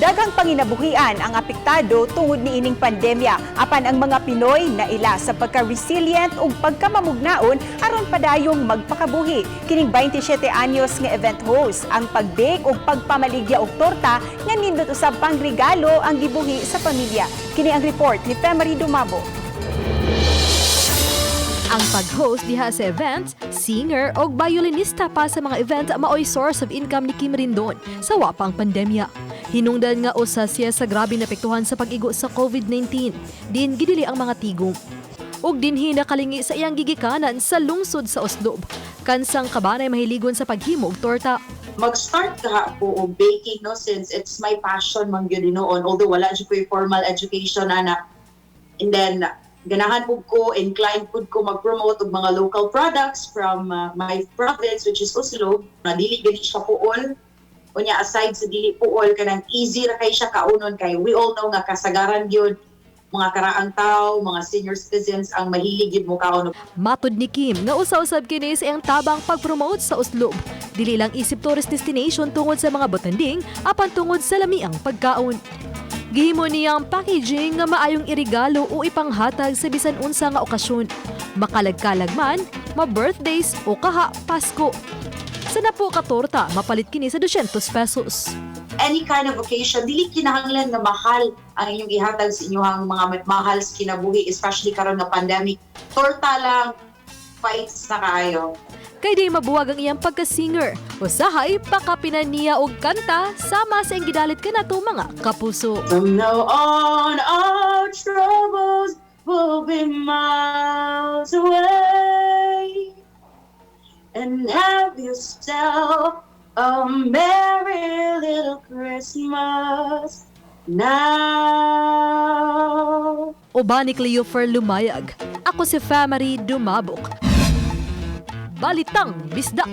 Daghang panginabuhian ang apektado tungod niining pandemya, apan ang mga Pinoy na ila sa pagka-resilient ug pagkamamugnaon aron padayong magpakabuhi. Kining 27 anyos nga event host ang pag-bake ug pagpamaligya og torta nga nindot usab pang regalo ang gibuhi sa pamilya. Kini ang report ni Femery Dumabo. Ang pag-host diha sa events, singer o violinista pa sa mga event maoy source of income ni Kim Rindon sa wapang pandemya. Hinungdan nga usa siya sa grabe napektuhan sa pag-igo sa COVID-19. Din gidili ang mga tigom. Ug dinhi nakalingi sa iyang gigikanan sa lungsod sa Oslob. Kansang kabanay mahiligon sa paghimo og torta. Mag-start ka po og baking, no, since it's my passion man gyud noon, although wala jud ko yung formal education ana. And then ganahan po ko, inclined po ko mag-promote og mga local products from my province, which is Oslo. Dili gani siya puol. Unya aside sa dili puol, kanang easy ra kay siya kaunon kay we all know nga kasagaran gyud mga karaang tao, mga senior citizens ang mahilig gyud mo kaon. Matud ni Kim nga usa-usab kini sa iyang tabang pag-promote sa Oslob. Dili lang isip tourist destination tungod sa mga botanding, apan tungod sa lamiang pagkaon. Gihimo niyang packaging nga maayong irigalo o ipanghatag sa bisan unsa nga okasyon. Makalagkalag man, ma-birthdays o kaha Pasko. Sa napo ka torta, mapalit kini sa 200 pesos. Any kind of occasion, dili kinahanglan na mahal ang inyong ihatag sa inyong mga mahal sa kinabuhi, especially karon nga pandemic. Torta lang, fights na kayo. Kay di mabuwag ang iyang pagka-singer. Usahay, pakapinan niya og kanta sama sa iyang gidalit kanato mga kapuso. From now on, our troubles will be miles away. And have yourself a merry little Christmas now. Uban ni Cleofer Lumayag. Ako si Femery Dumabok. Balitang Bisdak.